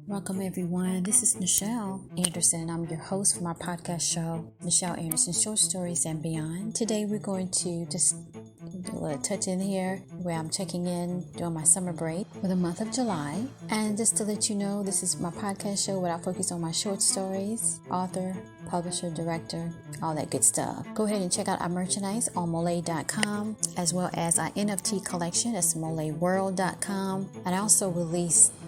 Welcome everyone. This is Nichel Anderson. I'm your host for my podcast show, Nichel Anderson Short Stories and Beyond. Today we're going to just do a little touch in here where I'm checking in during my summer break for the month of July. And just to let you know, this is my podcast show where I focus on my short stories, author, publisher, director, all that good stuff. Go ahead and check out our merchandise on MOLIAE.com, as well as our NFT collection. That's MOLIAEworld.com. And I also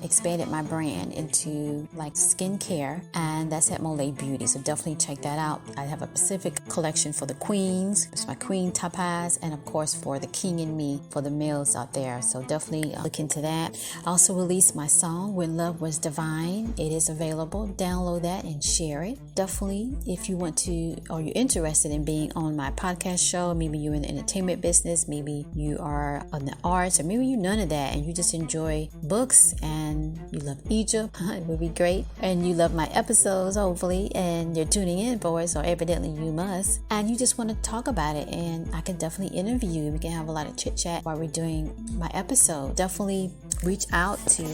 expanded my brand into like skincare, and that's at MOLIAE Beauty. So definitely check that out. I have a specific collection for the queens. It's my queen topaz, and of course for the king and me for the males out there. So definitely look into that. I also released my song When Love Was Divine. It is available. Download that and share it. Definitely, if you want to, or you're interested in being on my podcast show, maybe you're in the entertainment business, maybe you are in the arts, or maybe you're none of that and you just enjoy books and you love Egypt, it would be great. And you love my episodes, hopefully, and you're tuning in for it, so evidently you must. And you just want to talk about it, and I can definitely interview you. We can have a lot of chit chat while we're doing my episode. Definitely reach out to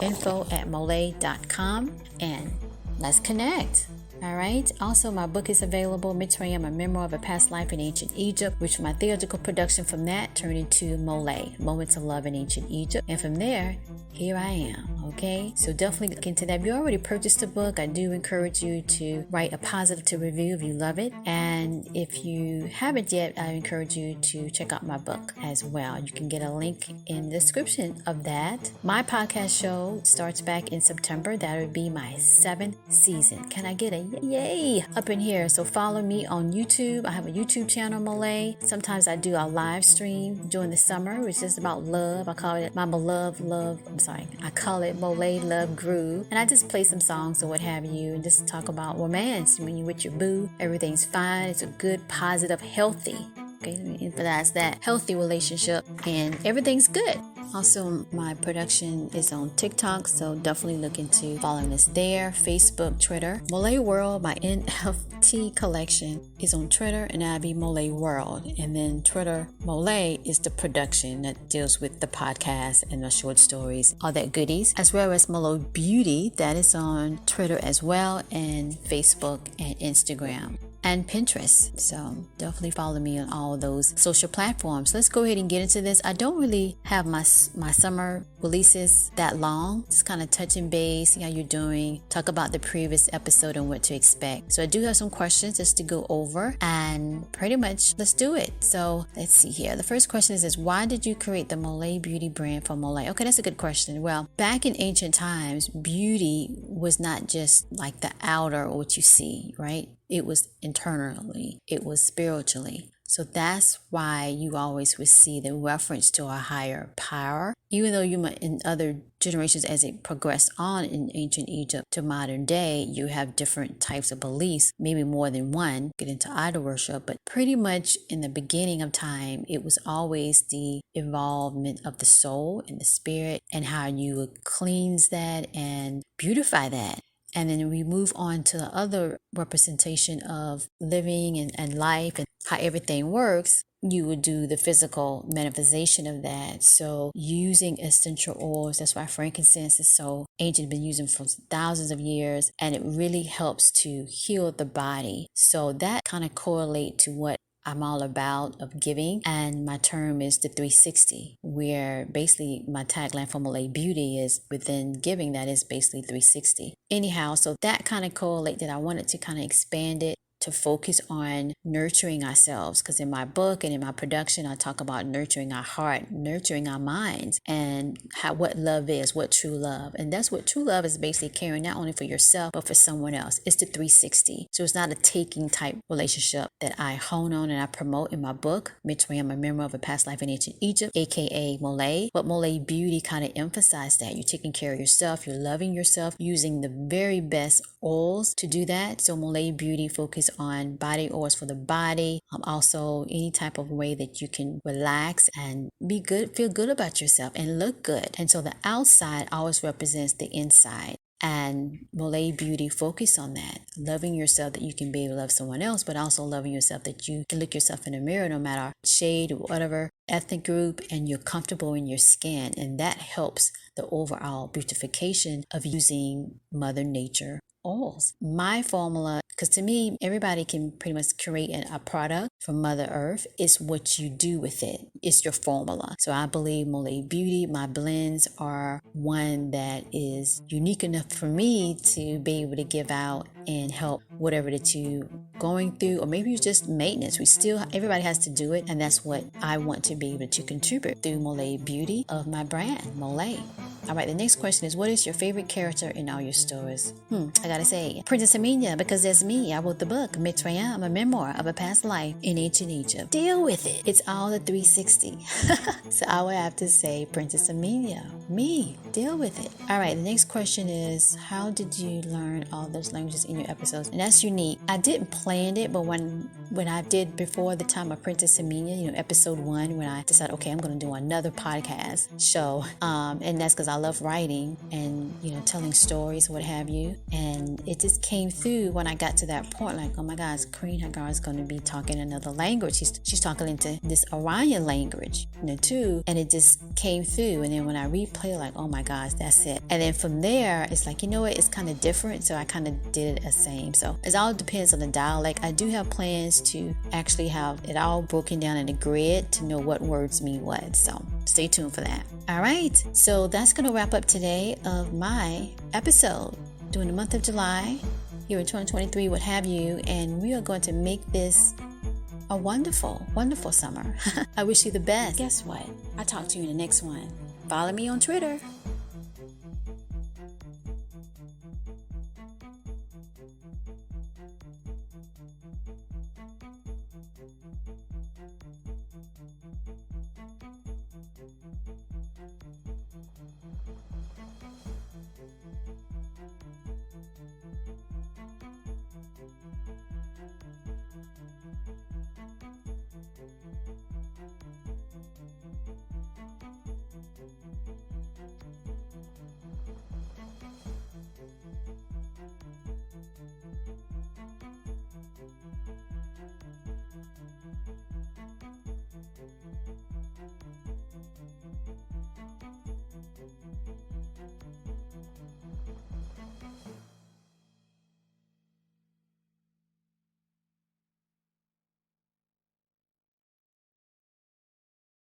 info@moliae.com and let's connect. All right. Also, my book is available, Mitsrayim, a Memoir of a Past Life in Ancient Egypt, which my theatrical production from that turned into MOLIAE, Moments of Love in Ancient Egypt. And from there, here I am. Okay. So definitely look into that. If you already purchased the book, I do encourage you to write a positive review if you love it. And if you haven't yet, I encourage you to check out my book as well. You can get a link in the description of that. My podcast show starts back in September. That would be my 7th season. Can I get a yay up in here? So follow me on YouTube. I have a YouTube channel, MOLIAE. Sometimes I do a live stream during the summer, which is about love. I call it my beloved love. I call it MOLIAE Love Groove. And I just play some songs or what have you and just talk about romance. When you're with your boo, everything's fine. It's a good, positive, healthy. Okay, let me emphasize that. Healthy relationship and everything's good. Also, my production is on TikTok, so definitely look into following us there. Facebook, Twitter. MOLIAE World, my NFT collection is on Twitter, and that'll be MOLIAE World. And then Twitter, MOLIAE is the production that deals with the podcast and the short stories, all that goodies. As well as MOLIAE Beauty, that is on Twitter as well, and Facebook and Instagram. And Pinterest. So definitely follow me on all those social platforms. Let's go ahead and get into this. I don't really have my summer releases that long. Just kind of touching base, see how you're doing, talk about the previous episode and what to expect. So I do have some questions just to go over, and pretty much let's do it. So let's see here. The first question is why did you create the MOLIAE Beauty brand for MOLIAE? Okay, that's a good question. Well, back in ancient times, beauty was not just like the outer or what you see, right? It was internally, it was spiritually. So that's why you always would see the reference to a higher power. Even though you might, in other generations, as it progressed on in ancient Egypt to modern day, you have different types of beliefs, maybe more than one, get into idol worship. But pretty much in the beginning of time, it was always the involvement of the soul and the spirit and how you would cleanse that and beautify that. And then we move on to the other representation of living and life and how everything works. You would do the physical manifestation of that. So using essential oils, that's why frankincense is so ancient, been using for thousands of years, and it really helps to heal the body. So that kind of correlate to what I'm all about of giving, and my term is the 360, where basically my tagline for MOLIAE Beauty is within giving, that is basically 360. Anyhow, so that kind of correlated. I wanted to kind of expand it to focus on nurturing ourselves, because in my book and in my production I talk about nurturing our heart, nurturing our minds, and what love is, what true love. And that's what true love is, basically caring not only for yourself but for someone else. It's the 360. So it's not a taking type relationship that I hone on and I promote in my book, Mitsrayim, a Memoir of a Past Life in Ancient Egypt, aka MOLIAE. But MOLIAE Beauty kind of emphasized that you're taking care of yourself, you're loving yourself, using the very best oils to do that. So MOLIAE Beauty focus on body oils for the body, also any type of way that you can relax and be good, feel good about yourself and look good. And so the outside always represents the inside. And MOLIAE Beauty focus on that. Loving yourself that you can be able to love someone else, but also loving yourself that you can look yourself in the mirror no matter shade or whatever ethnic group, and you're comfortable in your skin. And that helps the overall beautification of using Mother Nature oils. My formula, because to me, everybody can pretty much create a product from Mother Earth. It's what you do with it. It's your formula. So I believe MOLIAE Beauty, my blends are one that is unique enough for me to be able to give out and help whatever that you going through, or maybe it's just maintenance. Everybody has to do it, and that's what I want to be able to contribute through MOLIAE Beauty of my brand, MOLIAE. All right, the next question is, what is your favorite character in all your stories? I gotta say, Princess Amina, because that's me. I wrote the book, Mitsrayim, a memoir of a past life in ancient Egypt. Deal with it. It's all a 360. So I would have to say Princess Amina. Me. Deal with it. All right, the next question is, how did you learn all those languages in your episodes? And that's unique. I didn't plan it, but when I did before the time of Princess Amina, episode 1, when I decided, okay, I'm going to do another podcast show. And that's because I love writing and, telling stories, what have you. And it just came through when I got to that point, like, oh my gosh, Queen Hagar is going to be talking another language. She's talking into this Orion language, too. And it just came through. And then when I replay, like, oh my gosh, that's it. And then from there, it's like, what? It's kind of different. So I kind of did it the same. So it all depends on the dialect. I do have plans to actually have it all broken down in a grid to know what words mean what. So stay tuned for that. All right. So that's going to wrap up today of my episode during the month of July here in 2023, what have you. And we are going to make this a wonderful, wonderful summer. I wish you the best. Guess what? I'll talk to you in the next one. Follow me on Twitter.